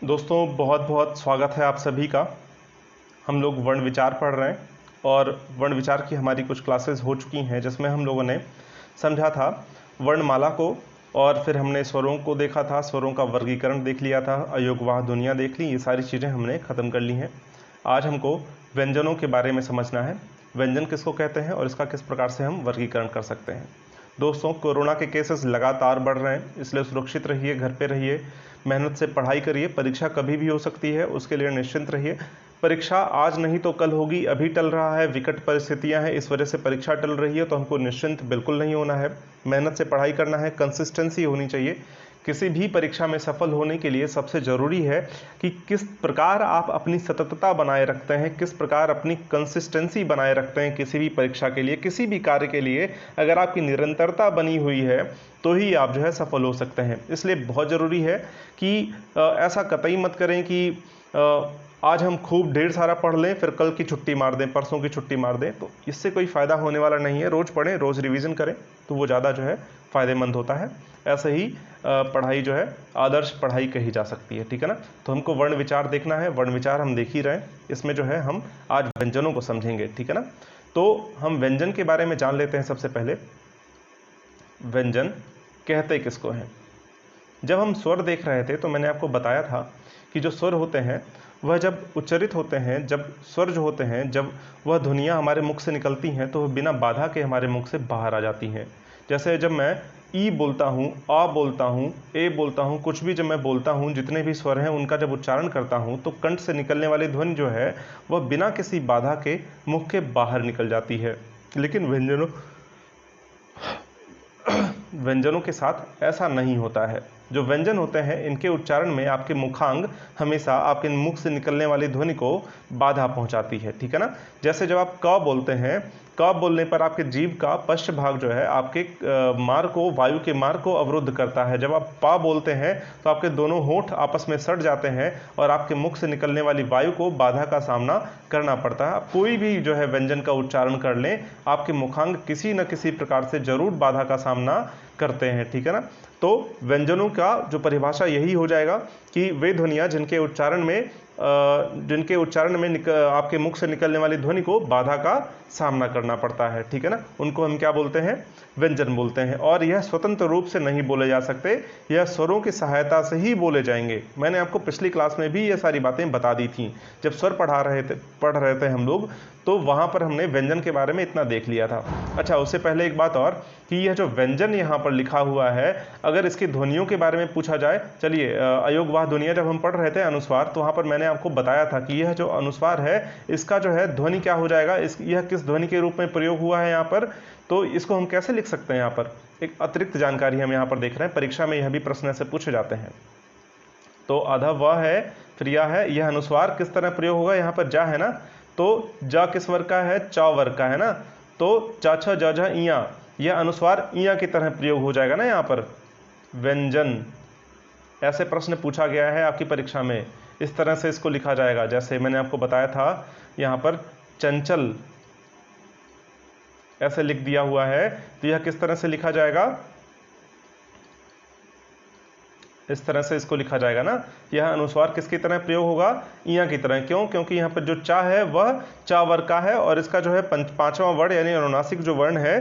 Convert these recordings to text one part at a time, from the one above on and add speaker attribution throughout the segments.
Speaker 1: दोस्तों बहुत बहुत स्वागत है आप सभी का। हम लोग वर्ण विचार पढ़ रहे हैं और वर्ण विचार की हमारी कुछ क्लासेस हो चुकी हैं जिसमें हम लोगों ने समझा था वर्णमाला को, और फिर हमने स्वरों को देखा था, स्वरों का वर्गीकरण देख लिया था, अयोगवाह दुनिया देख ली, ये सारी चीज़ें हमने ख़त्म कर ली हैं। आज हमको व्यंजनों के बारे में समझना है, व्यंजन किसको कहते हैं और इसका किस प्रकार से हम वर्गीकरण कर सकते हैं। दोस्तों, कोरोना के केसेस लगातार बढ़ रहे हैं, इसलिए सुरक्षित रहिए, घर पे रहिए, मेहनत से पढ़ाई करिए। परीक्षा कभी भी हो सकती है, उसके लिए निश्चिंत रहिए। परीक्षा आज नहीं तो कल होगी, अभी टल रहा है, विकट परिस्थितियां हैं, इस वजह से परीक्षा टल रही है, तो हमको निश्चिंत बिल्कुल नहीं होना है। मेहनत से पढ़ाई करना है, कंसिस्टेंसी होनी चाहिए। किसी भी परीक्षा में सफल होने के लिए सबसे ज़रूरी है कि किस प्रकार आप अपनी सततता बनाए रखते हैं, किस प्रकार अपनी कंसिस्टेंसी बनाए रखते हैं। किसी भी परीक्षा के लिए, किसी भी कार्य के लिए अगर आपकी निरंतरता बनी हुई है तो ही आप जो है सफल हो सकते हैं। इसलिए बहुत ज़रूरी है कि ऐसा कतई मत करें कि आज हम खूब ढेर सारा पढ़ लें, फिर कल की छुट्टी मार दें, परसों की छुट्टी मार दें, तो इससे कोई फ़ायदा होने वाला नहीं है। रोज़ पढ़ें, रोज़ रिवीजन करें, तो वो ज़्यादा जो है फ़ायदेमंद होता है। ऐसे ही पढ़ाई जो है आदर्श पढ़ाई कही जा सकती है, ठीक है ना। तो हमको वर्ण विचार देखना है, वर्ण विचार हम देख ही रहे हैं, इसमें जो है हम आज व्यंजनों को समझेंगे, ठीक है ना। तो हम व्यंजन के बारे में जान लेते हैं। सबसे पहले व्यंजन कहते किसको हैं। जब हम स्वर देख रहे थे तो मैंने आपको बताया था कि जो स्वर होते हैं वह जब उच्चरित होते हैं, जब स्वर जो होते हैं, जब वह ध्वनियाँ हमारे मुख से निकलती हैं तो वह बिना बाधा के हमारे मुख से बाहर आ जाती हैं। जैसे जब मैं ई बोलता हूँ, आ बोलता हूँ, ए बोलता हूँ, कुछ भी जब मैं बोलता हूँ, जितने भी स्वर हैं उनका जब उच्चारण करता हूँ तो कंठ से निकलने वाली ध्वनि जो है वह बिना किसी बाधा के मुख के बाहर निकल जाती है। लेकिन व्यंजनों के साथ ऐसा नहीं होता है। जो व्यंजन होते हैं इनके उच्चारण में आपके मुखांग हमेशा आपके मुख से निकलने वाली ध्वनि को बाधा पहुंचाती है, ठीक है ना। जैसे जब आप क बोलते हैं, क बोलने पर आपके जीभ का पश्च भाग जो है आपके मार्ग को, वायु के मार्ग को अवरुद्ध करता है। जब आप पा बोलते हैं तो आपके दोनों होंठ आपस में सट जाते हैं और आपके मुख से निकलने वाली वायु को बाधा का सामना करना पड़ता है। आप कोई भी जो है व्यंजन का उच्चारण कर लें, आपके मुखांग किसी न किसी प्रकार से जरूर बाधा का सामना करते हैं, ठीक है ना। तो व्यंजनों का जो परिभाषा यही हो जाएगा कि वे ध्वनियाँ जिनके उच्चारण में आपके मुख से निकलने वाली ध्वनि को बाधा का सामना करना पड़ता है, ठीक है ना, उनको हम क्या बोलते हैं, व्यंजन बोलते हैं। और यह स्वतंत्र रूप से नहीं बोले जा सकते, यह स्वरों की सहायता से ही बोले जाएंगे। मैंने आपको पिछली क्लास में भी ये सारी बातें बता दी थी। जब स्वर पढ़ रहे थे हम लोग, तो वहाँ पर हमने व्यंजन के बारे में इतना देख लिया था। अच्छा, उससे पहले एक बात और कि यह जो व्यंजन यहाँ पर लिखा हुआ है, अगर इसकी ध्वनियों के बारे में पूछा जाए, चलिए अयोगवाह दुनिया जब हम पढ़ रहे थे अनुस्वार, तो वहाँ पर मैंने आपको बताया था कि यह जो अनुस्वार है इसका जो है ध्वनि क्या हो जाएगा, यह किस ध्वनि के रूप में प्रयोग हुआ है यहाँ पर, तो इसको हम कैसे लिख सकते हैं। यहाँ पर एक अतिरिक्त जानकारी हम यहाँ पर देख रहे हैं, परीक्षा में यह भी प्रश्न ऐसे पूछे जाते हैं। तो आधा वह है, फिर यह है, यह अनुस्वार किस तरह प्रयोग होगा। यहाँ पर जा है ना, तो जा किस वर्ग का है, चा वर्ग का है ना, तो चा छ जा झा इया, यह अनुस्वार इया की तरह प्रयोग हो जाएगा ना। यहाँ पर व्यंजन, ऐसे प्रश्न पूछा गया है आपकी परीक्षा में, इस तरह से इसको लिखा जाएगा। जैसे मैंने आपको बताया था यहाँ पर चंचल ऐसे लिख दिया हुआ है, तो यह किस तरह से लिखा जाएगा, इस तरह से इसको लिखा जाएगा ना। यह अनुस्वार किसकी तरह प्रयोग होगा, इया की तरह। क्यों? क्योंकि यहाँ पर जो चा है वह चा वर्ग का है और इसका जो है पांचवा वर्ण यानी अनुनासिक जो वर्ण है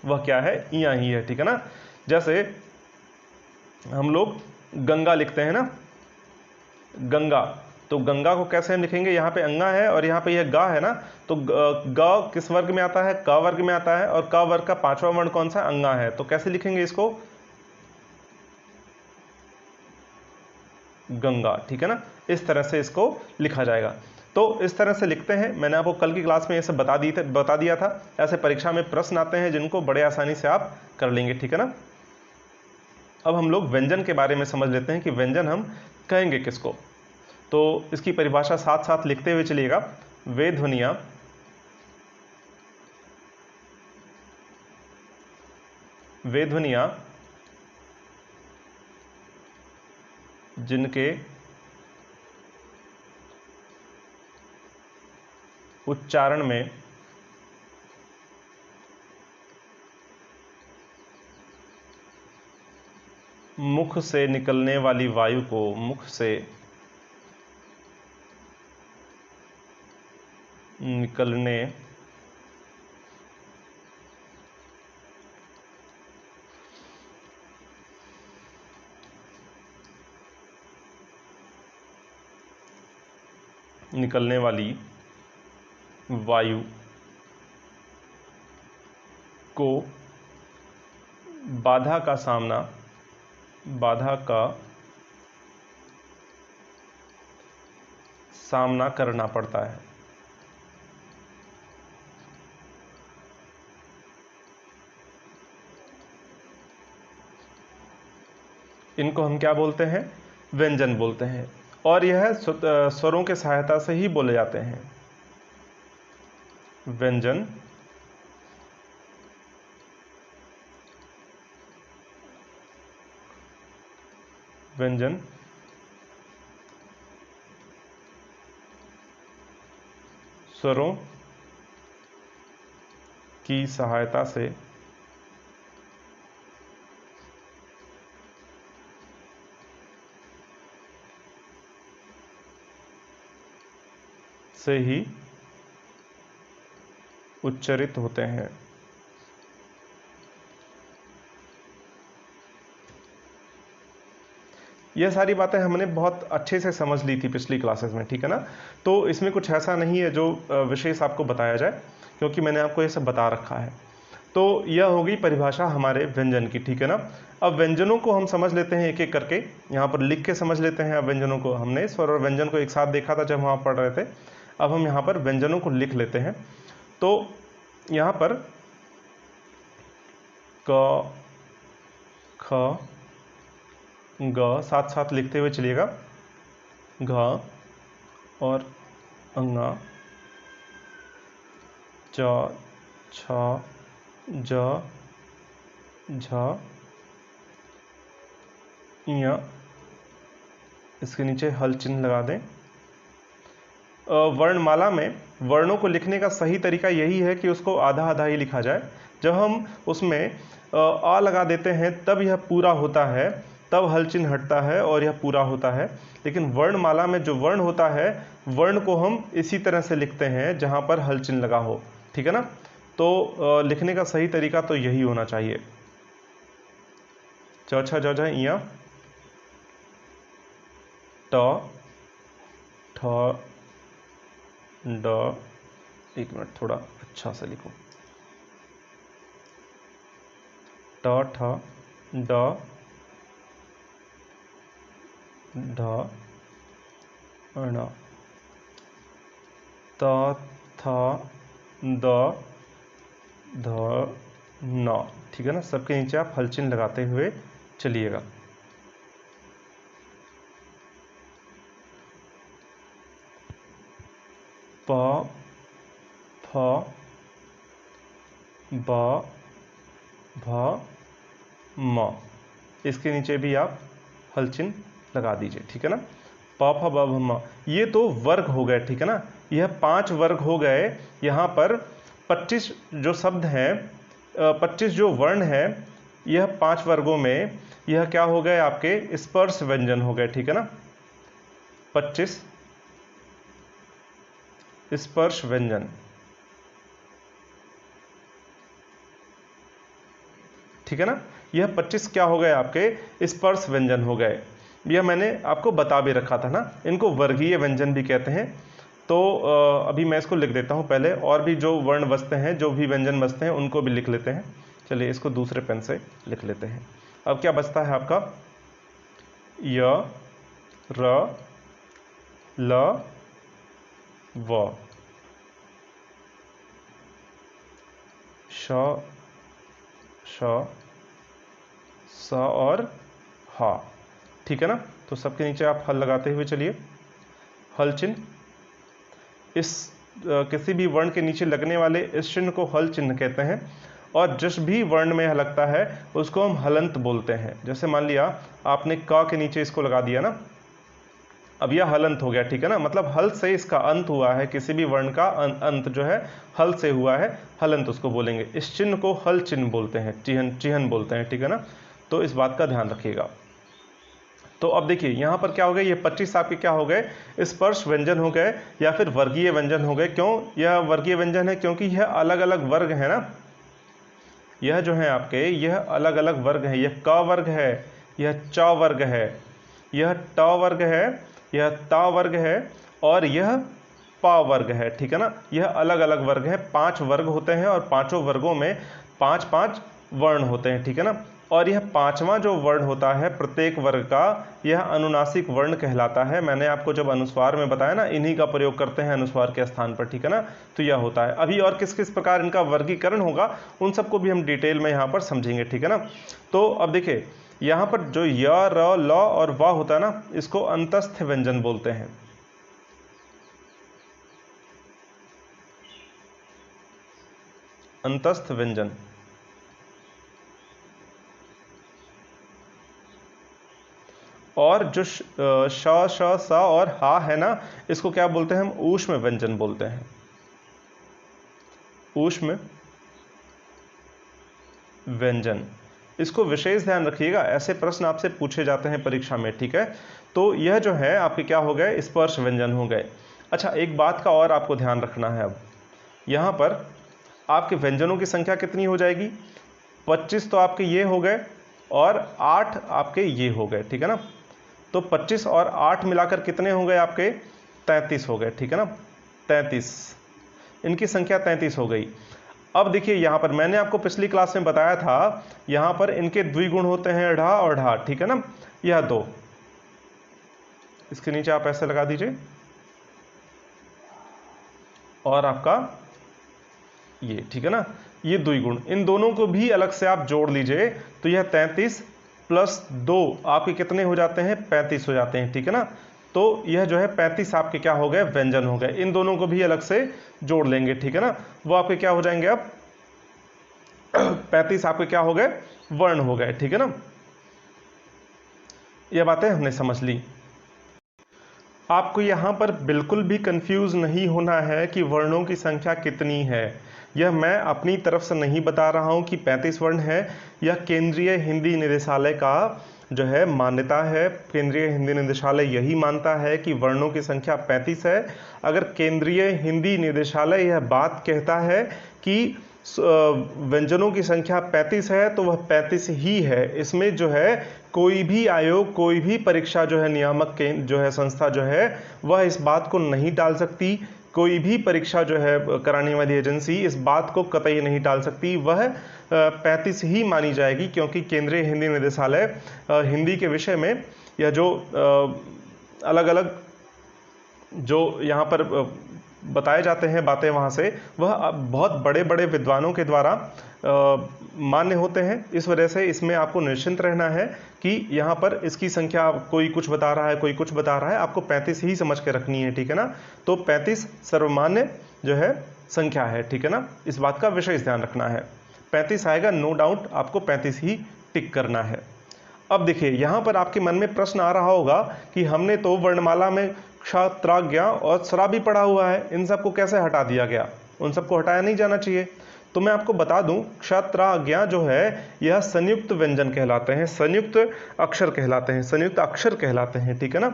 Speaker 1: वह क्या है, इया ही है, ठीक है ना। जैसे हम लोग गंगा लिखते हैं ना, गंगा, तो गंगा को कैसे हम लिखेंगे, यहाँ पे अंगा है और यहाँ पे यह गा है ना, तो ग किस वर्ग में आता है, क वर्ग में आता है, और क वर्ग का पांचवा वर्ण कौन सा, अंगा है, तो कैसे लिखेंगे इसको, गंगा, ठीक है ना। इस तरह से इसको लिखा जाएगा। तो इस तरह से लिखते हैं, मैंने आपको कल की क्लास में ये सब बता दिया था। ऐसे परीक्षा में प्रश्न आते हैं जिनको बड़े आसानी से आप कर लेंगे, ठीक है ना। अब हम लोग व्यंजन के बारे में समझ लेते हैं कि व्यंजन हम कहेंगे किसको। तो इसकी परिभाषा साथ साथ लिखते हुए चलिएगा। वे ध्वनियाँ जिनके उच्चारण में मुख से निकलने वाली वायु को, मुख से निकलने वाली वायु को बाधा का सामना करना पड़ता है। इनको हम क्या बोलते हैं? व्यंजन बोलते हैं, और यह स्वरों के सहायता से ही बोले जाते हैं। व्यंजन स्वरों की सहायता से ही उच्चारित होते हैं। यह सारी बातें हमने बहुत अच्छे से समझ ली थी पिछली क्लासेस में, ठीक है ना। तो इसमें कुछ ऐसा नहीं है जो विशेष आपको बताया जाए, क्योंकि मैंने आपको ये सब बता रखा है। तो यह होगी परिभाषा हमारे व्यंजन की, ठीक है ना। अब व्यंजनों को हम समझ लेते हैं एक एक करके, यहाँ पर लिख के समझ लेते हैं। अब व्यंजनों को हमने स्वर और व्यंजन को एक साथ देखा था जब वहाँ पढ़ रहे थे। अब हम यहाँ पर व्यंजनों को लिख लेते हैं। तो यहाँ पर क, ख, ग साथ साथ लिखते हुए चलिएगा। घ और अंगा, च, छ, ज, झ, ञ, इसके नीचे हल चिन्ह लगा दें। वर्णमाला में वर्णों को लिखने का सही तरीका यही है कि उसको आधा आधा ही लिखा जाए। जब हम उसमें आ लगा देते हैं तब यह पूरा होता है, तब हल चिन्ह हटता है और यह पूरा होता है। लेकिन वर्णमाला में जो वर्ण होता है, वर्ण को हम इसी तरह से लिखते हैं जहां पर हल चिन्ह लगा हो, ठीक है ना। तो लिखने का सही तरीका तो यही होना चाहिए। च, छ, ज, झ, ञ, ट, ठ, ड, एक मिनट थोड़ा अच्छा से लिखो। ट, ठ, ड, ढ, ण, त, थ, द, ध, न, ठीक है ना। सबके नीचे आप हल चिन्ह लगाते हुए चलिएगा। प, फ, ब, भ, म, इसके नीचे भी आप हल चिन्ह लगा दीजिए, ठीक है ना। प, फ, ब, भ, म, ये तो वर्ग हो गए, ठीक है ना। यह 5 वर्ग हो गए। यहाँ पर 25 जो शब्द हैं, 25 जो वर्ण है, यह 5 वर्गों में यह क्या हो गए? आपके स्पर्श व्यंजन हो गए, ठीक है ना। 25 स्पर्श व्यंजन, ठीक है ना। यह 25 क्या हो गए? आपके स्पर्श व्यंजन हो गए। यह मैंने आपको बता भी रखा था ना। इनको वर्गीय व्यंजन भी कहते हैं। तो अभी मैं इसको लिख देता हूं पहले, और भी जो वर्ण बचते हैं, जो भी व्यंजन बचते हैं, उनको भी लिख लेते हैं। चलिए इसको दूसरे पेन से लिख लेते हैं। अब क्या बचता है आपका? य, र, ल, व, श, श, स और हा, ठीक है ना। तो सबके नीचे आप हल लगाते हुए चलिए। हल चिन्ह, इस किसी भी वर्ण के नीचे लगने वाले इस चिन्ह को हल चिन्ह कहते हैं। और जिस भी वर्ण में लगता है उसको हम हलंत बोलते हैं। जैसे मान लिया आपने क के नीचे इसको लगा दिया ना, अब यह हलंत हो गया, ठीक है ना। मतलब हल से इसका अंत हुआ है, किसी भी वर्ण का अंत जो है हल से हुआ है, हलंत उसको बोलेंगे। इस चिन्ह को हल चिन्ह बोलते हैं, चिन्ह बोलते हैं, ठीक है ना। तो इस बात का ध्यान रखिएगा। तो अब देखिए यहाँ पर क्या हो गया, ये 25 आपके क्या हो गए, स्पर्श व्यंजन हो गए या फिर वर्गीय व्यंजन हो गए। क्यों यह वर्गीय व्यंजन है? क्योंकि यह अलग अलग वर्ग है ना, यह जो है आपके यह अलग अलग वर्ग है। यह क वर्ग है, यह च वर्ग है, यह ट वर्ग है, यह ता वर्ग है और यह पा वर्ग है। ठीक है ना, यह अलग अलग वर्ग है। 5 वर्ग होते हैं और पांचों वर्गों में 5-5 वर्ण होते हैं। ठीक है ना, और यह 5वां जो वर्ण होता है प्रत्येक वर्ग का, यह अनुनासिक वर्ण कहलाता है। मैंने आपको जब अनुस्वार में बताया ना, इन्हीं का प्रयोग करते हैं अनुस्वार के स्थान पर। ठीक है ना, तो यह होता है। अभी और किस किस प्रकार इनका वर्गीकरण होगा उन सबको भी हम डिटेल में यहाँ पर समझेंगे। ठीक है ना, तो अब देखिए यहाँ पर जो य, र, ल और व होता है ना, इसको अंतस्थ व्यंजन बोलते हैं। अंतस्थ व्यंजन। और जो श, श, स और हा है ना, इसको क्या बोलते हैं हम? ऊष्म व्यंजन बोलते हैं। ऊष्म व्यंजन, इसको विशेष ध्यान रखिएगा, ऐसे प्रश्न आपसे पूछे जाते हैं परीक्षा में। ठीक है, तो यह जो है आपके क्या हो गए, स्पर्श व्यंजन हो गए। अच्छा, एक बात का और आपको ध्यान रखना है। अब यहाँ पर आपके व्यंजनों की संख्या कितनी हो जाएगी? 25 तो आपके ये हो गए और 8 आपके ये हो गए। ठीक है ना, तो 25 और 8 मिलाकर कितने हो गए आपके? 33 हो गए। ठीक है ना, 33, इनकी संख्या 33 हो गई। अब देखिए यहाँ पर मैंने आपको पिछली क्लास में बताया था, यहाँ पर इनके द्विगुण होते हैं ढा और ढा। ठीक है ना, यह 2, इसके नीचे आप ऐसे लगा दीजिए, और आपका ये। ठीक है ना, ये द्विगुण, इन दोनों को भी अलग से आप जोड़ लीजिए, तो यह 33 प्लस 2 आपके कितने हो जाते हैं? 35 हो जाते हैं। ठीक है ना, तो यह जो है 35 आपके क्या हो गए? व्यंजन हो गए। इन दोनों को भी अलग से जोड़ लेंगे। ठीक है ना, वो आपके क्या हो जाएंगे? अब 35 आपके क्या हो गए? वर्ण हो गए। ठीक है ना, ये बातें हमने समझ ली। आपको यहाँ पर बिल्कुल भी कंफ्यूज नहीं होना है कि वर्णों की संख्या कितनी है। यह मैं अपनी तरफ से नहीं बता रहा हूँ कि 35 वर्ण है। यह केंद्रीय हिंदी निदेशालय का जो है मान्यता है। केंद्रीय हिंदी निदेशालय यही मानता है कि वर्णों की संख्या 35 है। अगर केंद्रीय हिंदी निदेशालय यह बात कहता है कि व्यंजनों की संख्या 35 है, तो वह 35 ही है। इसमें जो है कोई भी आयोग, कोई भी परीक्षा जो है नियामक जो है संस्था जो है, वह इस बात को नहीं टाल सकती। कोई भी परीक्षा जो है कराने वाली एजेंसी इस बात को कतई नहीं टाल सकती, वह 35 ही मानी जाएगी। क्योंकि केंद्रीय हिंदी निदेशालय हिंदी के विषय में यह जो अलग अलग जो यहाँ पर बताए जाते हैं बातें वहाँ से, वह बहुत बड़े बड़े विद्वानों के द्वारा मान्य होते हैं। इस वजह से इसमें आपको निश्चिंत रहना है कि यहाँ पर इसकी संख्या कोई कुछ बता रहा है, कोई कुछ बता रहा है, आपको 35 ही समझ के रखनी है। ठीक है ना, तो 35 सर्वमान्य जो है संख्या है। ठीक है ना, इस बात का विशेष ध्यान रखना है। 35 आएगा, नो डाउट आपको 35 ही टिक करना है। अब देखिए यहाँ पर आपके मन में प्रश्न आ रहा होगा कि हमने तो वर्णमाला में क्ष, त्र, ज्ञ और स्रा भी पढ़ा हुआ है, इन सबको कैसे हटा दिया गया? उन सबको हटाया नहीं जाना चाहिए। तो मैं आपको बता दूं, क्ष, त्र, ज्ञ जो है यह संयुक्त व्यंजन कहलाते हैं, संयुक्त अक्षर कहलाते हैं, संयुक्त अक्षर कहलाते हैं। ठीक है ना,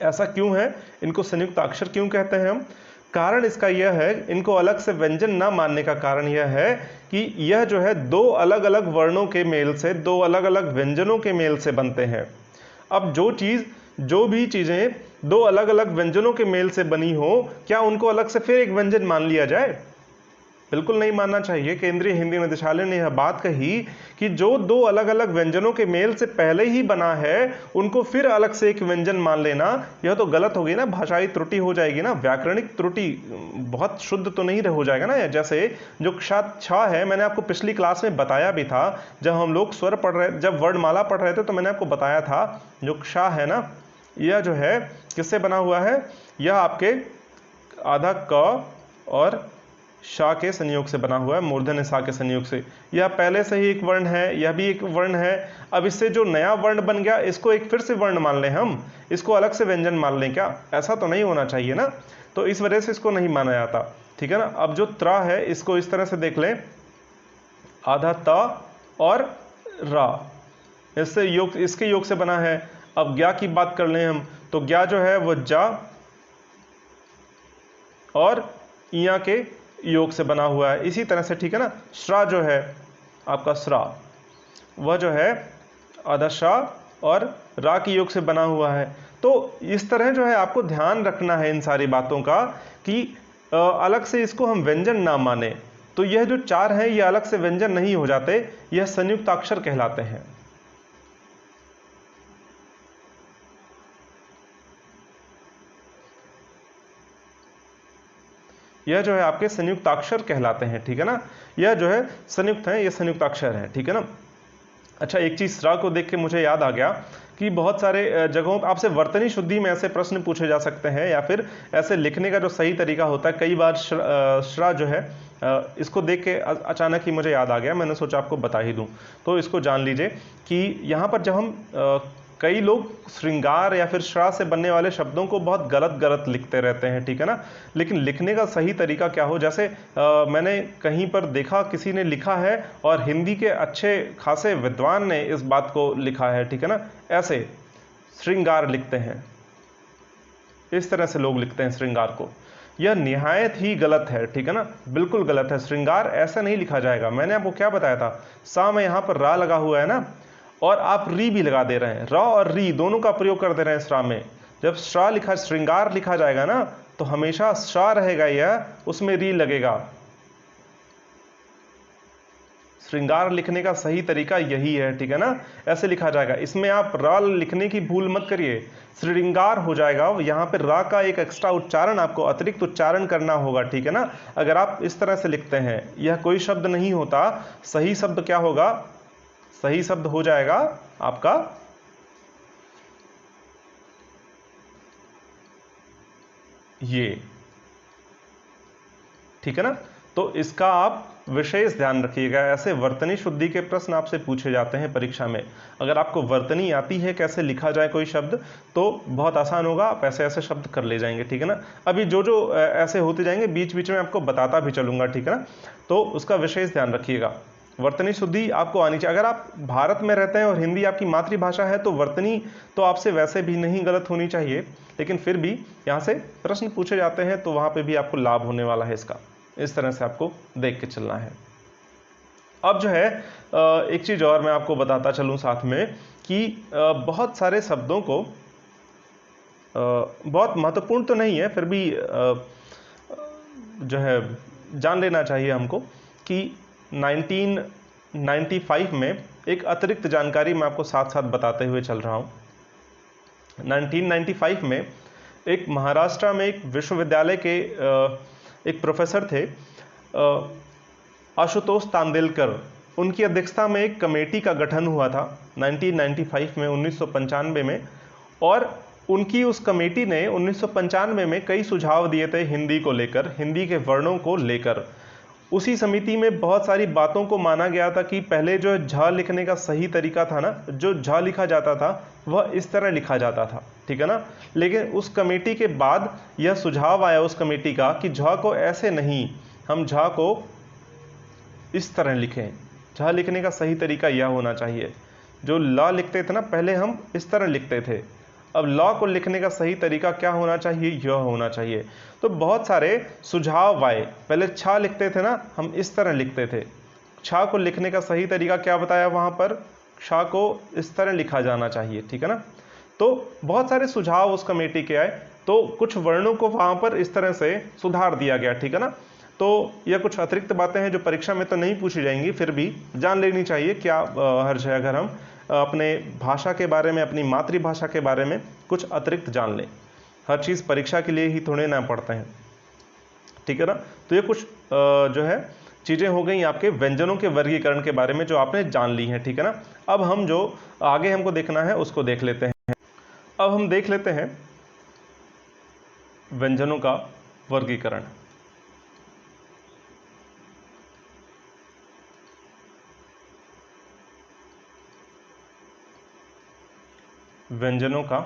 Speaker 1: ऐसा क्यों है? इनको संयुक्त अक्षर क्यों कहते हैं हम? कारण इसका यह है, इनको अलग से व्यंजन ना मानने का कारण यह है कि यह जो है दो अलग अलग वर्णों के मेल से, दो अलग अलग व्यंजनों के मेल से बनते हैं। अब जो भी चीजें दो अलग अलग व्यंजनों के मेल से बनी हो, क्या उनको अलग से फिर एक व्यंजन मान लिया जाए? बिल्कुल नहीं मानना चाहिए। केंद्रीय हिंदी निदेशालय ने यह बात कही कि जो दो अलग अलग व्यंजनों के मेल से पहले ही बना है, उनको फिर अलग से एक व्यंजन मान लेना, यह तो गलत होगी ना, भाषाई त्रुटि हो जाएगी ना, व्याकरणिक त्रुटि, बहुत शुद्ध तो नहीं हो जाएगा ना। जैसे जो क्ष है, मैंने आपको पिछली क्लास में बताया भी था, जब हम लोग स्वर पढ़ रहे, जब वर्णमाला पढ़ रहे थे, तो मैंने आपको बताया था जो क्ष है ना, यह जो है किससे बना हुआ है? यह आपके आधा क और शा के संयोग से बना हुआ है, मूर्धन्य सा के संयोग से। यह पहले से ही एक वर्ण है, यह भी एक वर्ण है। अब इससे जो नया वर्ण बन गया, इसको एक फिर से वर्ण मान लें हम, इसको अलग से व्यंजन मान लें क्या? ऐसा तो नहीं होना चाहिए ना, तो इस वजह से इसको नहीं माना जाता। ठीक है ना, अब जो त्र है, इसको इस तरह से देख लें, आधा त और रा, इससे योग, इसके योग से बना है। अब ज्ञा की बात कर लें हम, तो ज्ञा जो है वो जा और इया के योग से बना हुआ है। इसी तरह से, ठीक है ना, श्रा जो है आपका श्रा, वह जो है अधश्रा और रा के योग से बना हुआ है। तो इस तरह जो है आपको ध्यान रखना है इन सारी बातों का कि अलग से इसको हम व्यंजन ना माने। तो यह जो चार हैं ये अलग से व्यंजन नहीं हो जाते, यह संयुक्ताक्षर कहलाते हैं। यह जो है आपके संयुक्ताक्षर कहलाते हैं, ठीक है ना। यह जो है संयुक्त है, यह संयुक्ताक्षर है, ठीक है ना। अच्छा, एक चीज श्रा को देख के मुझे याद आ गया कि बहुत सारे जगहों पर आपसे वर्तनी शुद्धि में ऐसे प्रश्न पूछे जा सकते हैं, या फिर ऐसे लिखने का जो सही तरीका होता है। कई बार श्रा जो है इसको देख के अचानक ही मुझे याद आ गया, मैंने सोचा आपको बता ही दूं। तो इसको जान लीजिए कि यहाँ पर जब हम कई लोग श्रृंगार या फिर श्रा से बनने वाले शब्दों को बहुत गलत गलत लिखते रहते हैं, ठीक है ना। लेकिन लिखने का सही तरीका क्या हो, जैसे मैंने कहीं पर देखा किसी ने लिखा है और हिंदी के अच्छे खासे विद्वान ने इस बात को लिखा है, ठीक है ना। ऐसे श्रृंगार लिखते हैं, इस तरह से लोग लिखते हैं श्रृंगार को। यह निहायत ही गलत है, ठीक है ना, बिल्कुल गलत है। श्रृंगार ऐसा नहीं लिखा जाएगा। मैंने आपको क्या बताया था, सा में यहां पर रा लगा हुआ है ना, और आप री भी लगा दे रहे हैं। रा और री दोनों का प्रयोग कर दे रहे हैं श्रा में। जब श्रा लिखा, श्रृंगार लिखा जाएगा ना, तो हमेशा श्रा रहेगा यह, उसमें री लगेगा। श्रृंगार लिखने का सही तरीका यही है, ठीक है ना, ऐसे लिखा जाएगा। इसमें आप रा लिखने की भूल मत करिए, श्रृंगार हो जाएगा। यहां पर रा का एक एक्स्ट्रा उच्चारण, आपको अतिरिक्त उच्चारण करना होगा, ठीक है ना। अगर आप इस तरह से लिखते हैं, यह कोई शब्द नहीं होता। सही शब्द क्या होगा, सही शब्द हो जाएगा आपका ये, ठीक है ना। तो इसका आप विशेष ध्यान रखिएगा। ऐसे वर्तनी शुद्धि के प्रश्न आपसे पूछे जाते हैं परीक्षा में। अगर आपको वर्तनी आती है, कैसे लिखा जाए कोई शब्द, तो बहुत आसान होगा, आप ऐसे ऐसे शब्द कर ले जाएंगे, ठीक है ना। अभी जो जो ऐसे होते जाएंगे, बीच बीच में आपको बताता भी चलूंगा, ठीक है ना। तो उसका विशेष ध्यान रखिएगा। वर्तनी शुद्धि आपको आनी चाहिए। अगर आप भारत में रहते हैं और हिंदी आपकी मातृभाषा है, तो वर्तनी तो आपसे वैसे भी नहीं गलत होनी चाहिए, लेकिन फिर भी यहाँ से प्रश्न पूछे जाते हैं, तो वहाँ पे भी आपको लाभ होने वाला है इसका। इस तरह से आपको देख के चलना है। अब जो है एक चीज़ और मैं आपको बताता चलूँ साथ में कि बहुत सारे शब्दों को, बहुत महत्वपूर्ण तो नहीं है, फिर भी जो है जान लेना चाहिए हमको कि 1995 में एक अतिरिक्त जानकारी मैं आपको साथ साथ बताते हुए चल रहा हूँ। 1995 में एक महाराष्ट्र में एक विश्वविद्यालय के एक प्रोफेसर थे, आशुतोष तांदेलकर। उनकी अध्यक्षता में एक कमेटी का गठन हुआ था 1995 में, 1995 में। और उनकी उस कमेटी ने 1995 में कई सुझाव दिए थे हिंदी को लेकर, हिंदी के वर्णों को लेकर। उसी समिति में बहुत सारी बातों को माना गया था कि पहले जो झ लिखने का सही तरीका था ना, जो झ लिखा जाता था वह इस तरह लिखा जाता था, ठीक है ना। लेकिन उस कमेटी के बाद यह सुझाव आया उस कमेटी का कि झ को ऐसे नहीं, हम झ को इस तरह लिखें। झ लिखने का सही तरीका यह होना चाहिए। जो ल लिखते थे ना पहले, हम इस तरह लिखते थे। अब ल को लिखने का सही तरीका क्या होना चाहिए, यह होना चाहिए। तो बहुत सारे सुझाव आए। पहले छ लिखते थे ना, हम इस तरह लिखते थे। छ को लिखने का सही तरीका क्या बताया वहां पर, क्ष को इस तरह लिखा जाना चाहिए, ठीक है ना। तो बहुत सारे सुझाव उस कमेटी के आए, तो कुछ वर्णों को वहां पर इस तरह से सुधार दिया गया, ठीक है ना। तो यह कुछ अतिरिक्त बातें हैं जो परीक्षा में तो नहीं पूछी जाएंगी, फिर भी जान लेनी चाहिए। क्या हर्ज है अगर हम अपने भाषा के बारे में, अपनी मातृभाषा के बारे में कुछ अतिरिक्त जान लें। हर चीज़ परीक्षा के लिए ही थोड़े ना पढ़ते हैं, ठीक है ना। तो ये कुछ जो है चीज़ें हो गई आपके व्यंजनों के वर्गीकरण के बारे में, जो आपने जान ली हैं, ठीक है ना। अब हम जो आगे हमको देखना है उसको देख लेते हैं। अब हम देख लेते हैं व्यंजनों का वर्गीकरण। व्यंजनों का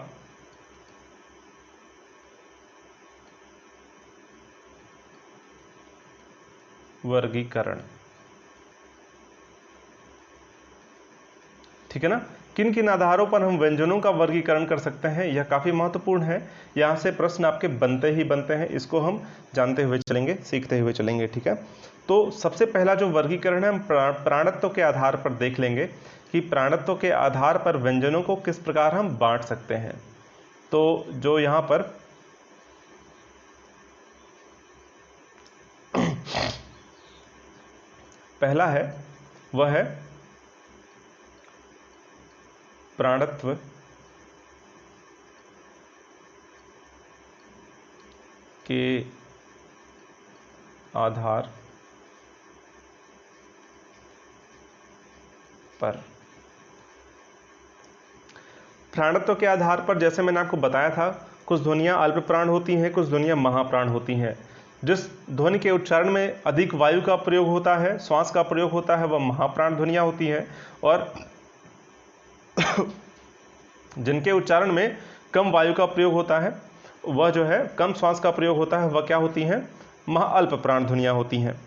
Speaker 1: वर्गीकरण। ठीक है ना। किन किन आधारों पर हम व्यंजनों का वर्गीकरण कर सकते हैं, यह काफ़ी महत्वपूर्ण है। यहाँ से प्रश्न आपके बनते ही बनते हैं, इसको हम जानते हुए चलेंगे, सीखते हुए चलेंगे, ठीक है। तो सबसे पहला जो वर्गीकरण है हम प्राणत्व के आधार पर देख लेंगे कि प्राणत्व के आधार पर व्यंजनों को किस प्रकार हम बांट सकते हैं। तो जो यहाँ पर पहला है वह है प्राणत्व के आधार पर। प्राणत्व के आधार पर जैसे मैंने आपको बताया था, कुछ ध्वनियां अल्प प्राण होती हैं, कुछ ध्वनियां महाप्राण होती हैं। जिस ध्वनि के उच्चारण में अधिक वायु का प्रयोग होता है, श्वास का प्रयोग होता है, वह महाप्राण ध्वनियां होती हैं, और जिनके उच्चारण में कम वायु का प्रयोग होता है, वह जो है कम श्वास का प्रयोग होता है, वह क्या होती हैं, अल्प प्राण ध्वनियां होती हैं।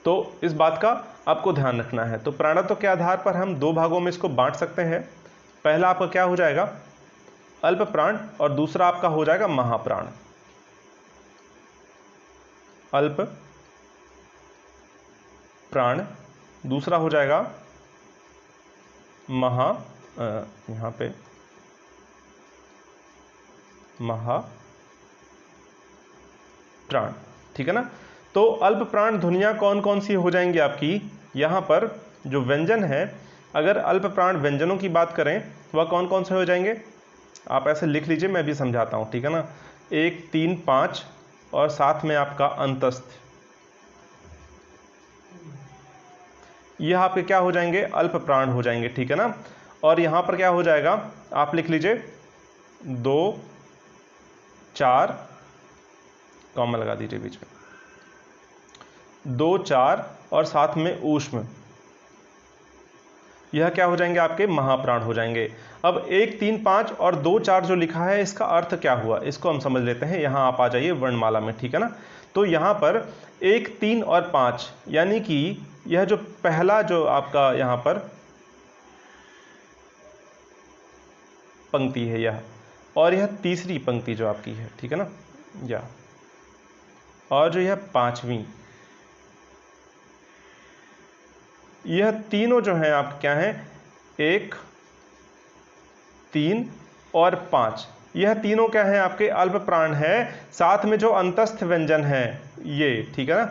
Speaker 1: तो इस बात का आपको ध्यान रखना है। तो प्राणत्व के आधार पर हम दो भागों में इसको बांट सकते हैं। पहला आपका क्या हो जाएगा, अल्प प्राण, और दूसरा आपका हो जाएगा महाप्राण। अल्प प्राण, दूसरा हो जाएगा यहाँ पे महाप्राण, ठीक है ना। तो अल्प प्राण ध्वनियां कौन कौन सी हो जाएंगी आपकी, यहाँ पर जो व्यंजन है, अगर अल्प प्राण व्यंजनों की बात करें वह कौन कौन से हो जाएंगे, आप ऐसे लिख लीजिए, मैं भी समझाता हूँ, ठीक है ना। 1, 3, 5 और साथ में आपका अंतस्थ, यह आपके क्या हो जाएंगे, अल्प प्राण हो जाएंगे, ठीक है ना। और यहाँ पर क्या हो जाएगा, आप लिख लीजिए 2, 4, कॉमा लगा दीजिए बीच में, 2, 4 और साथ में ऊष्म, यह क्या हो जाएंगे, आपके महाप्राण हो जाएंगे। अब 1, 3, 5 और 2, 4 जो लिखा है, इसका अर्थ क्या हुआ, इसको हम समझ लेते हैं। यहाँ आप आ जाइए वर्णमाला में, ठीक है ना। तो यहाँ पर 1, 3 और 5, यानी कि यह जो पहला जो आपका यहाँ पर पंक्ति है यह, और यह तीसरी पंक्ति जो आपकी है, ठीक है ना, यह, और जो यह पांचवी, यह तीनों जो हैं आप क्या हैं, 1, 3 और 5, यह तीनों क्या हैं, आपके अल्प प्राण है। साथ में जो अंतस्थ व्यंजन है ये, ठीक है ना,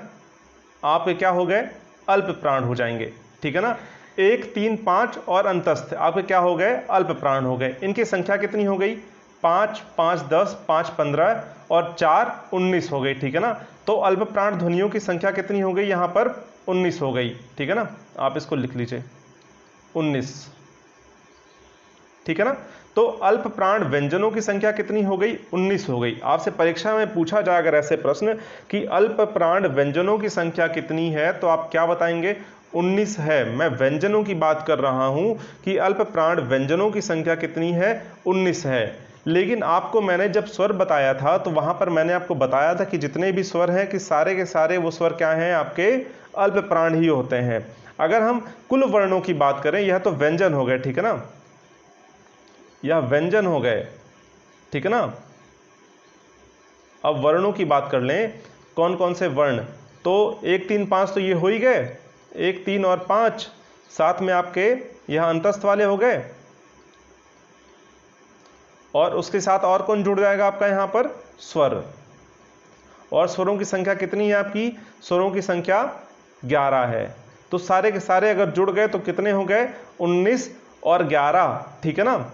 Speaker 1: आपके क्या हो गए, अल्प प्राण हो जाएंगे, ठीक है ना। 1, 3, 5 और अंतस्थ आपके क्या हो गए, अल्प प्राण हो गए। इनकी संख्या कितनी हो गई, 5, 5, 10, 5, 15 और 4, 19 हो गई, ठीक है ना। तो अल्प प्राण ध्वनियों की संख्या कितनी हो गई, यहाँ पर 19 हो गई, ठीक है ना। आप इसको लिख लीजिए 19, ठीक है ना। तो अल्प प्राण व्यंजनों की संख्या कितनी हो गई, 19 हो गई। आपसे परीक्षा में पूछा जाए अगर ऐसे प्रश्न कि अल्प प्राण व्यंजनों की संख्या कितनी है, तो आप क्या बताएंगे, 19 है। मैं व्यंजनों की बात कर रहा हूं कि अल्प प्राण व्यंजनों की संख्या कितनी है, 19 है। लेकिन आपको मैंने जब स्वर बताया था तो वहां पर मैंने आपको बताया था कि जितने भी स्वर हैं कि सारे के सारे वो स्वर क्या हैं, आपके अल्प प्राण ही होते हैं। अगर हम कुल वर्णों की बात करें, यह तो व्यंजन हो गए, ठीक है ना, यह व्यंजन हो गए, ठीक है ना। अब वर्णों की बात कर लें, कौन कौन से वर्ण, तो 1, 3, 5 तो ये हो ही गए, 1, 3 और 5, साथ में आपके यह अंतस्थ वाले हो गए, और उसके साथ और कौन जुड़ जाएगा आपका यहाँ पर, स्वर। और स्वरों की संख्या कितनी है आपकी, स्वरों की संख्या 11 है। तो सारे के सारे अगर जुड़ गए तो कितने हो गए, 19 और 11, ठीक है ना,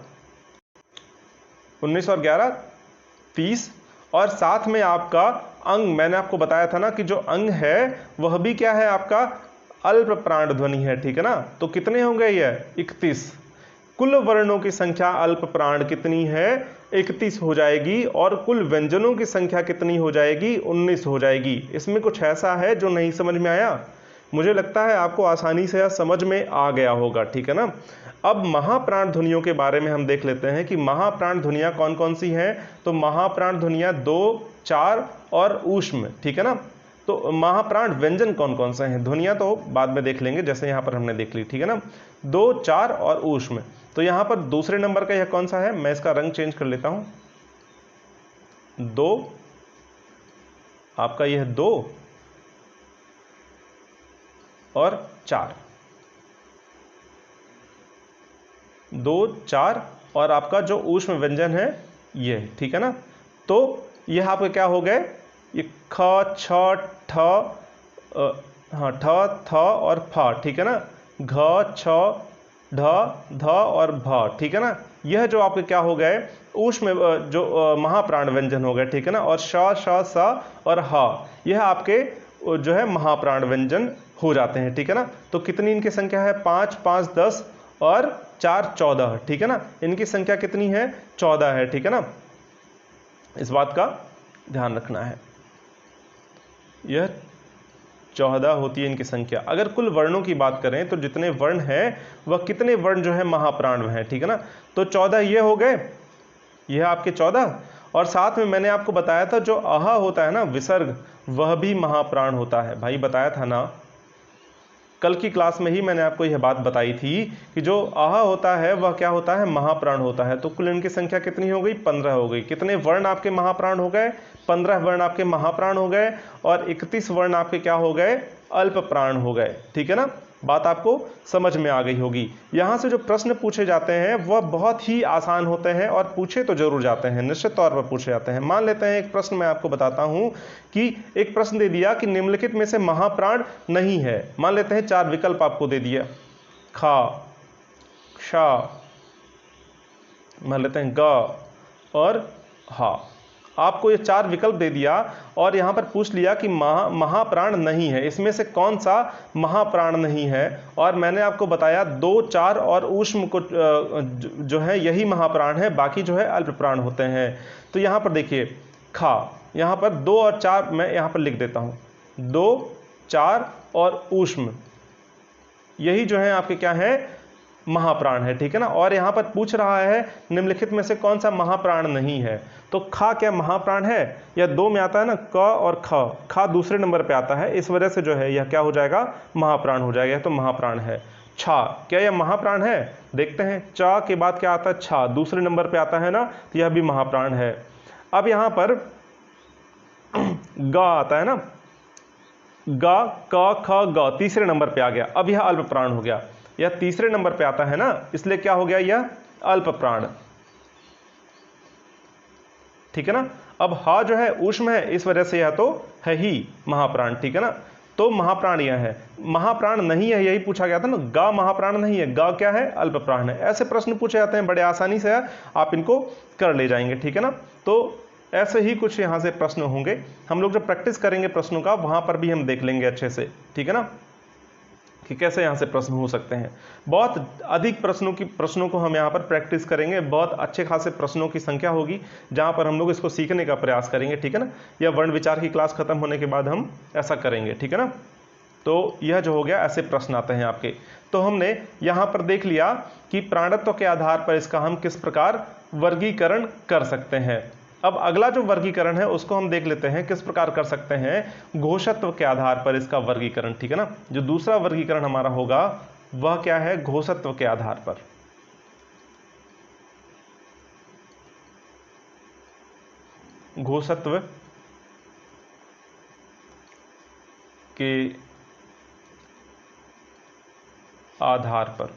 Speaker 1: 19 और 11 30, और साथ में आपका अंग, मैंने आपको बताया था ना कि जो अंग है वह भी क्या है, आपका अल्प प्राण ध्वनि है, ठीक है ना। तो कितने होंगे ये, 31। कुल वर्णों की संख्या अल्प प्राण कितनी है, 31 हो जाएगी, और कुल व्यंजनों की संख्या कितनी हो जाएगी, 19 हो जाएगी। इसमें कुछ ऐसा है जो नहीं समझ में आया, मुझे लगता है आपको आसानी से समझ में आ गया होगा, ठीक है ना। अब महाप्राण ध्वनियों के बारे में हम देख लेते हैं कि महाप्राण ध्वनियां कौन कौन सी हैं। तो महाप्राण ध्वनियां 2, 4 और ऊष्म, ठीक है ना। तो महाप्राण व्यंजन कौन कौन से हैं? ध्वनियां तो बाद में देख लेंगे, जैसे यहां पर हमने देख ली, ठीक है ना। 2, 4 और ऊष्म। तो यहां पर दूसरे नंबर का यह कौन सा है? मैं इसका रंग चेंज कर लेता हूं। 2 आपका यह 2 और 4, 2, 4 और आपका जो ऊष्म व्यंजन है ये, ठीक है ना। तो यह आपके क्या हो गए? ये ख, छ, ठ, हाँ ठ, थ और फ, ठीक है ना। घ, छ, ढ, ध और भ, ठीक है ना। यह जो आपके क्या हो गए? ऊष्म जो महाप्राण व्यंजन हो गए, ठीक है ना। और श, श, स और ह, यह आपके जो है महाप्राण व्यंजन हो जाते हैं, ठीक है ना। तो कितनी इनकी संख्या है? 5, 5, 10 और 4, 14, ठीक है ना। इनकी संख्या कितनी है? 14 है, ठीक है ना। इस बात का ध्यान रखना है, यह 14 होती है इनकी संख्या। अगर कुल वर्णों की बात करें तो जितने वर्ण हैं वह कितने वर्ण जो है महाप्राण में है, ठीक है ना। तो 14 ये हो गए, यह आपके 14। और साथ में मैंने आपको बताया था जो अह होता है ना विसर्ग, वह भी महाप्राण होता है। भाई बताया था ना, कल की क्लास में ही मैंने आपको यह बात बताई थी कि जो आह होता है वह क्या होता है? महाप्राण होता है। तो कुल इनकी संख्या कितनी हो गई? 15 हो गई। कितने वर्ण आपके महाप्राण हो गए? 15 वर्ण आपके महाप्राण हो गए और 31 वर्ण आपके क्या हो गए? अल्प प्राण हो गए, ठीक है ना। बात आपको समझ में आ गई होगी। यहां से जो प्रश्न पूछे जाते हैं वह बहुत ही आसान होते हैं और पूछे तो जरूर जाते हैं, निश्चित तौर पर पूछे जाते हैं। मान लेते हैं एक प्रश्न मैं आपको बताता हूं कि एक प्रश्न दे दिया कि निम्नलिखित में से महाप्राण नहीं है। मान लेते हैं 4 विकल्प आपको दे दिया, खा, क्षा, मान लेते हैं ग और हा। आपको ये 4 विकल्प दे दिया और यहां पर पूछ लिया कि महाप्राण नहीं है, इसमें से कौन सा महाप्राण नहीं है। और मैंने आपको बताया 2, 4 और ऊष्म को जो है यही महाप्राण है, बाकी जो है अल्प प्राण होते हैं। तो यहां पर देखिए खा, यहां पर 2 और 4 मैं यहां पर लिख देता हूं, 2, 4 और ऊष्म, यही जो है आपके क्या है? महाप्राण है, ठीक है ना। और यहां पर पूछ रहा है निम्नलिखित में से कौन सा महाप्राण नहीं है। तो खा क्या महाप्राण है? यह 2 में आता है ना, क और ख, खा दूसरे नंबर पे आता है, इस वजह से जो है यह क्या हो जाएगा? महाप्राण हो जाएगा, तो महाप्राण है। छा, क्या यह महाप्राण है? देखते हैं, चा के बाद क्या आता है? छा दूसरे नंबर पे आता है ना, तो यह भी महाप्राण है। अब यहां पर ग आता है ना, ग, क, ख, ग तीसरे नंबर पे आ गया, अब यह अल्प प्राण हो गया। यह तीसरे नंबर पे आता है ना, इसलिए क्या हो गया? यह अल्प प्राण, ठीक है ना। अब हा जो है ऊष्म है, इस वजह से यह तो है ही महाप्राण, ठीक है ना। तो महाप्राण यह है। महाप्राण नहीं है यही पूछा गया था ना, गा महाप्राण नहीं है, गा क्या है? अल्प प्राण है। ऐसे प्रश्न पूछे जाते हैं, बड़े आसानी से आप इनको कर ले जाएंगे, ठीक है ना। तो ऐसे ही कुछ यहां से प्रश्न होंगे, हम लोग जब प्रैक्टिस करेंगे प्रश्नों का वहां पर भी हम देख लेंगे अच्छे से, ठीक है ना, कि कैसे यहां से प्रश्न हो सकते हैं। बहुत अधिक प्रश्नों को हम यहां पर प्रैक्टिस करेंगे, बहुत अच्छे खासे प्रश्नों की संख्या होगी जहां पर हम लोग इसको सीखने का प्रयास करेंगे, ठीक है ना। या वर्ण विचार की क्लास खत्म होने के बाद हम ऐसा करेंगे, ठीक है ना। तो यह जो हो गया, ऐसे प्रश्न आते हैं आपके। तो हमने यहां पर देख लिया कि प्राणत्व के आधार पर इसका हम किस प्रकार वर्गीकरण कर सकते हैं। अब अगला जो वर्गीकरण है उसको हम देख लेते हैं किस प्रकार कर सकते हैं, घोषत्व के आधार पर इसका वर्गीकरण, ठीक है ना। जो दूसरा वर्गीकरण हमारा होगा वह क्या है? घोषत्व के आधार पर। घोषत्व के आधार पर,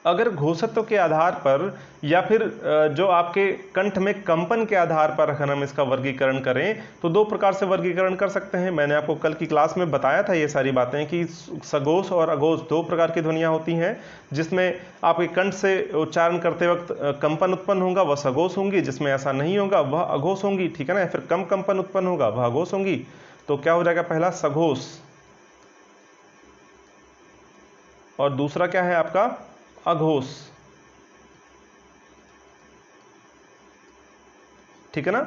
Speaker 1: अगर घोषत्व के आधार पर या फिर जो आपके कंठ में कंपन के आधार पर अगर हम इसका वर्गीकरण करें तो 2 प्रकार से वर्गीकरण कर सकते हैं। मैंने आपको कल की क्लास में बताया था ये सारी बातें कि सघोष और अघोष 2 प्रकार की ध्वनियां होती हैं, जिसमें आपके कंठ से उच्चारण करते वक्त कंपन उत्पन्न होगा वह सघोष होंगी, जिसमें ऐसा नहीं होगा वह अघोष होंगी, ठीक है ना। फिर कम कंपन उत्पन्न होगा वह अघोष होंगी। तो क्या हो जाएगा? पहला सघोष और दूसरा क्या है आपका? अघोष, ठीक है ना।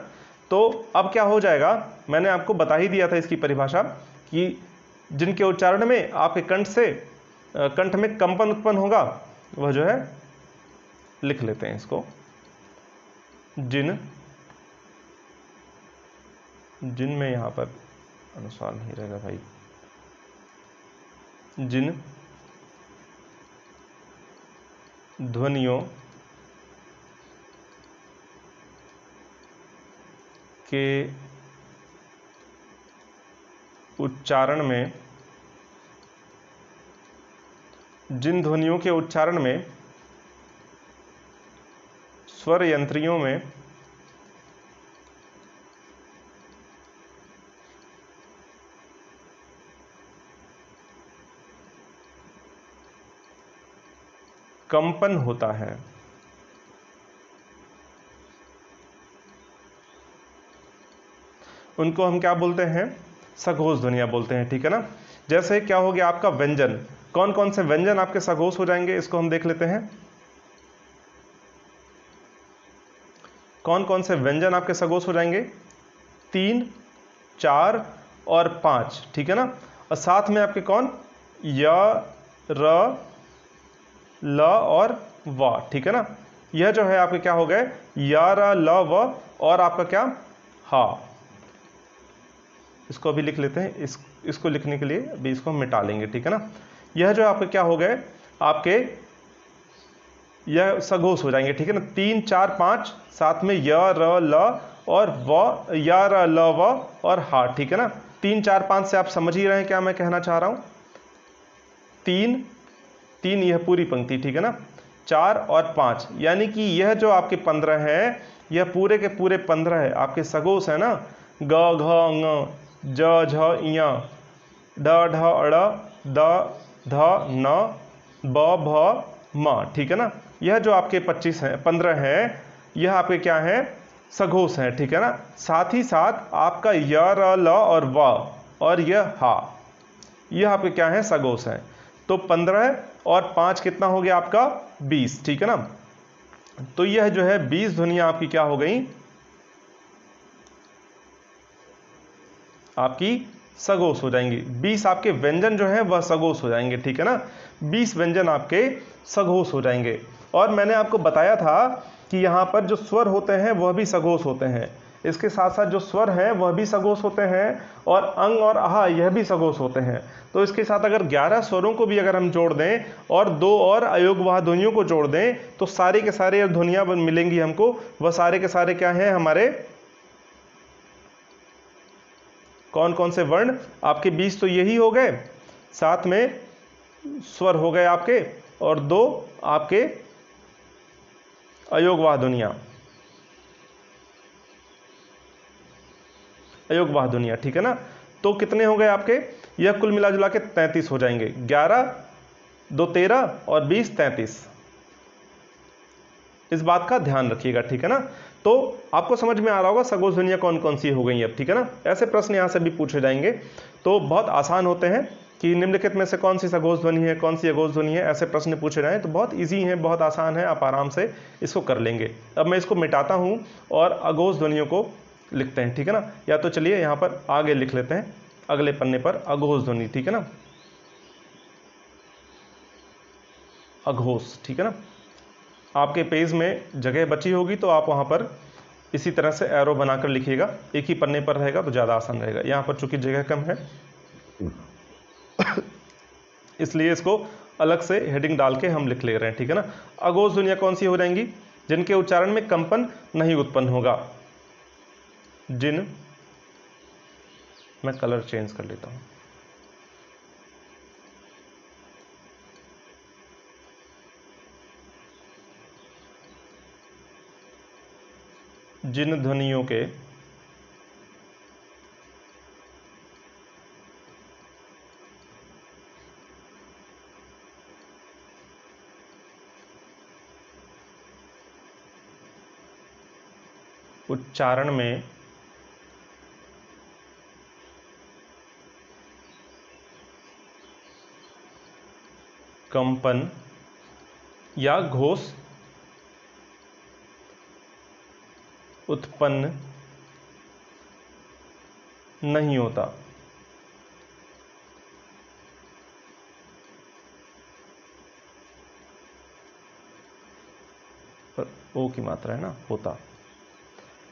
Speaker 1: तो अब क्या हो जाएगा, मैंने आपको बता ही दिया था इसकी परिभाषा कि जिनके उच्चारण में आपके कंठ में कंपन उत्पन्न होगा वह जो है, लिख लेते हैं इसको, जिन जिनमें यहाँ पर अनुस्वार नहीं रहेगा भाई, जिन ध्वनियों के उच्चारण में, जिन ध्वनियों के उच्चारण में स्वर यंत्रियों में कंपन होता है, उनको हम क्या बोलते हैं? सघोष ध्वनियां बोलते हैं। ठीक है ना। जैसे क्या हो गया आपका व्यंजन, कौन कौन से व्यंजन आपके सघोष हो जाएंगे, इसको हम देख लेते हैं। कौन कौन से व्यंजन आपके सघोष हो जाएंगे? 3, 4 और 5। ठीक है ना। और साथ में आपके कौन? य, र, ल और व। ठीक है ना। यह जो है आपके क्या हो गए? य, र, ल, व और आपका क्या? हा। इसको अभी लिख लेते हैं। इसको लिखने के लिए अभी इसको हम मिटा लेंगे। ठीक है ना। यह जो आपके क्या हो गए? आपके यह सघोष हो जाएंगे। ठीक है ना। 3, 4, 5 साथ में य, र, ल और व, य, र, ल, व और हा। ठीक है ना। 3, 4, 5 से आप समझ ही रहे हैं क्या मैं कहना चाह रहा हूं। 3 3 यह पूरी पंक्ति। ठीक है ना। 4 और 5 यानी कि यह जो आपके 15 है, यह पूरे के पूरे 15 है आपके सघोष है ना। ग, घ, ङ, ज, झ, ञ, ड, ढ, ड़, द, ध, न, ब, भ, म। ठीक है ना। यह जो आपके 25 हैं, 15 है, यह आपके क्या है? सघोष हैं। ठीक है ना। साथ ही साथ आपका य, र, ल और व और यह हा, यह आपके क्या है? सघोष हैं। तो 15 और 5 कितना हो गया आपका? 20। ठीक है ना। तो यह जो है 20 ध्वनियां आपकी क्या हो गई? आपकी सघोष हो जाएंगी। 20 आपके व्यंजन जो है वह सघोष हो जाएंगे। ठीक है ना। 20 व्यंजन आपके सघोष हो जाएंगे। और मैंने आपको बताया था कि यहां पर जो स्वर होते हैं वह भी सघोष होते हैं। इसके साथ साथ जो स्वर हैं वह भी सघोष होते हैं और अंग और आहा यह भी सघोष होते हैं। तो इसके साथ अगर 11 स्वरों को भी अगर हम जोड़ दें और 2 और अयोगवाह ध्वनियों को जोड़ दें तो सारे के सारे ध्वनियां मिलेंगी हमको। वह सारे के सारे क्या हैं हमारे? कौन कौन से वर्ण? आपके 20 तो यही हो गए, साथ में स्वर हो गए आपके और 2 आपके अयोगवाह ध्वनियां, अयोगवाह ध्वनियां। ठीक है ना। तो कितने हो गए आपके? यह कुल मिला जुला के 33 हो जाएंगे। 11, 2 13 और 20 33। इस बात का ध्यान रखिएगा। ठीक है ना। तो आपको समझ में आ रहा होगा सघोष ध्वनियां कौन कौन सी हो गई अब। ठीक है ना। ऐसे प्रश्न यहां से भी पूछे जाएंगे तो बहुत आसान होते हैं कि निम्नलिखित में से कौन सी सघोष ध्वनि है, कौन सी अघोष ध्वनि है, ऐसे प्रश्न पूछे जाएं तो बहुत इजी है, बहुत आसान है, आप आराम से इसको कर लेंगे। अब मैं इसको मिटाता हूं और अघोष ध्वनियों को लिखते हैं। ठीक है ना। या तो चलिए यहां पर आगे लिख लेते हैं अगले पन्ने पर अघोष ध्वनि। ठीक है ना। अघोष। ठीक है ना। आपके पेज में जगह बची होगी तो आप वहां पर इसी तरह से एरो बनाकर लिखिएगा। एक ही पन्ने पर रहेगा तो ज़्यादा आसान रहेगा। यहाँ पर चूंकि जगह कम है इसलिए इसको अलग से हेडिंग डाल के हम लिख ले रहे हैं। ठीक है ना। अघोष ध्वनियाँ कौन सी हो जाएंगी? जिनके उच्चारण में कंपन नहीं उत्पन्न होगा। जिन, मैं कलर चेंज कर लेता हूँ, जिन ध्वनियों के उच्चारण में कंपन या घोष उत्पन्न नहीं होता। पर ओ की मात्रा है ना, होता।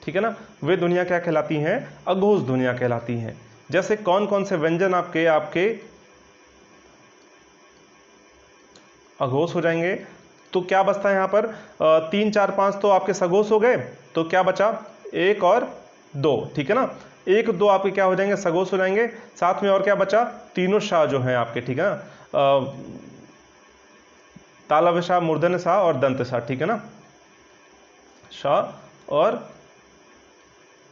Speaker 1: ठीक है ना, वे ध्वनियाँ क्या कहलाती हैं? अघोष ध्वनियाँ कहलाती हैं। जैसे कौन कौन से व्यंजन आपके अघोष हो जाएंगे? तो क्या बचता है यहाँ पर? 3, 4, 5 तो आपके सघोष हो गए, तो क्या बचा? 1 और 2, ठीक है ना। 1, 2 आपके क्या हो जाएंगे? सघोष हो जाएंगे। साथ में और क्या बचा? तीनों शाह जो हैं आपके, ठीक है ना, तालव्य शाह, मूर्धन्य शाह और दंत शाह, ठीक है ना, शाह और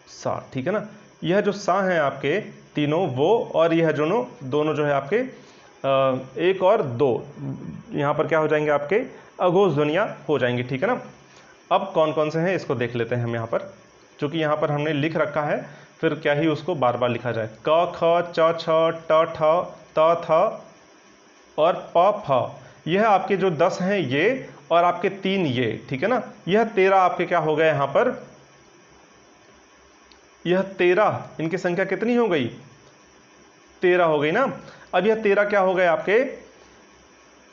Speaker 1: सा, ठीक है ना। यह जो सा हैं आपके तीनों वो, और यह दोनों जो है आपके 1 और 2 यहाँ पर क्या हो जाएंगे? आपके अघोष ध्वनियाँ हो जाएंगी, ठीक है ना। अब कौन कौन से हैं इसको देख लेते हैं हम यहाँ पर, क्योंकि यहाँ पर हमने लिख रखा है, फिर क्या ही उसको बार बार लिखा जाए। क, ख, च, छ, ट, ठ, त, थ और प, फ। यह आपके जो 10 हैं ये, और आपके 3 ये, ठीक है ना। यह 13 आपके क्या हो गए यहाँ पर? यह 13, इनकी संख्या कितनी हो गई? 13 हो गई ना। अब यह 13 क्या हो गए? आपके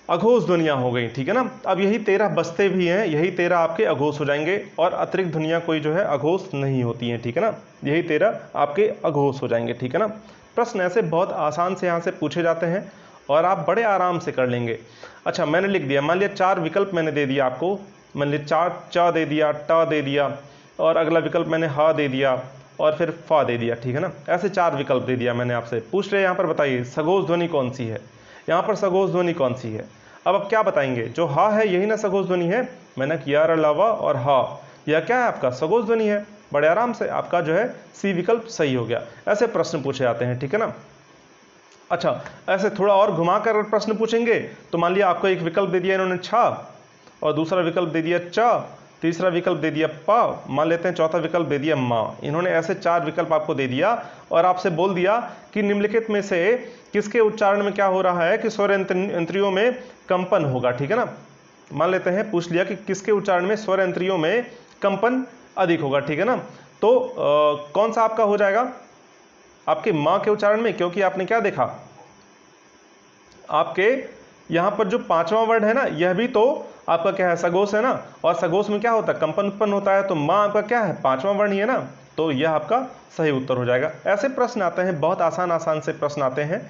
Speaker 1: अघोष ध्वनियाँ हो गई, ठीक है ना। अब यही 13 बचते भी हैं, यही 13 आपके अघोष हो जाएंगे, और अतिरिक्त ध्वनियाँ कोई जो है अघोष नहीं होती हैं, ठीक है ना। यही 13 आपके अघोष हो जाएंगे, ठीक है ना। प्रश्न ऐसे बहुत आसान से यहाँ से पूछे जाते हैं और आप बड़े आराम से कर लेंगे। अच्छा, मैंने लिख दिया, मान लिया 4 विकल्प मैंने दे दिया आपको, मान लिया 4 च दे दिया, ट दे दिया, और अगला विकल्प मैंने ह दे दिया, और फिर फ दे दिया, ठीक है ना। ऐसे 4 विकल्प दे दिया मैंने आपसे। पूछ रहे यहाँ पर बताइए सघोष ध्वनि कौन सी है? यहाँ पर सघोष ध्वनि कौन सी है? अब आप क्या बताएंगे? जो हा है यही ना सघोष ध्वनि है। मैंने किया अलावा और हा, यह क्या है? आपका सघोष ध्वनि है। बड़े आराम से आपका जो है सी विकल्प सही हो गया। ऐसे प्रश्न पूछे जाते हैं, ठीक है ना। अच्छा, ऐसे थोड़ा और घुमाकर प्रश्न पूछेंगे तो मान लिया आपको एक विकल्प दे दिया इन्होंने छ, और दूसरा विकल्प दे दिया च, तीसरा विकल्प दे दिया प, मान लेते हैं चौथा विकल्प दे दिया मा। इन्होंने ऐसे 4 विकल्प आपको दे दिया और आपसे बोल दिया कि निम्नलिखित में से किसके उच्चारण में क्या हो रहा है कि स्वर इंद्रियों में कंपन होगा, ठीक है ना। मान लेते हैं पूछ लिया कि किसके उच्चारण में स्वर इंद्रियों में कंपन अधिक होगा, ठीक है ना। तो कौन सा आपका हो जाएगा? आपके माँ के उच्चारण में, क्योंकि आपने क्या देखा? आपके यहाँ पर जो 5वां वर्ड है ना, यह भी तो आपका क्या है? सघोष है ना, और सघोष में क्या होता है? कंपन उत्पन्न होता है। तो माँ आपका क्या है? 5वां वर्ण ही है ना, तो यह आपका सही उत्तर हो जाएगा। ऐसे प्रश्न आते हैं, बहुत आसान से प्रश्न आते हैं,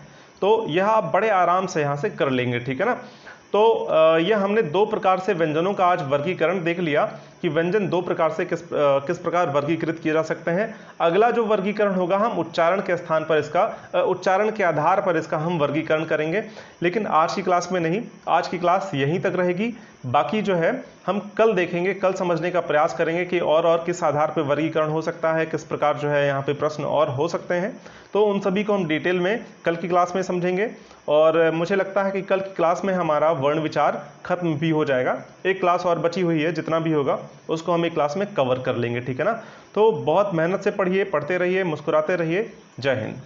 Speaker 1: तो यह आप बड़े आराम से यहाँ से कर लेंगे, ठीक है ना। तो यह हमने 2 प्रकार से व्यंजनों का आज वर्गीकरण देख लिया कि व्यंजन 2 प्रकार से किस प्रकार वर्गीकृत किए जा सकते हैं। अगला जो वर्गीकरण होगा हम उच्चारण के स्थान पर इसका, उच्चारण के आधार पर इसका हम वर्गीकरण करेंगे, लेकिन आज की क्लास में नहीं। आज की क्लास यहीं तक रहेगी। बाकी जो है हम कल देखेंगे, कल समझने का प्रयास करेंगे कि और किस आधार पर वर्गीकरण हो सकता है, किस प्रकार जो है यहाँ पे प्रश्न और हो सकते हैं। तो उन सभी को हम डिटेल में कल की क्लास में समझेंगे, और मुझे लगता है कि कल की क्लास में हमारा वर्ण विचार खत्म भी हो जाएगा। एक क्लास और बची हुई है, जितना भी होगा उसको हम एक क्लास में कवर कर लेंगे, ठीक है ना। तो बहुत मेहनत से पढ़िए, पढ़ते रहिए, मुस्कुराते रहिए। जय हिंद।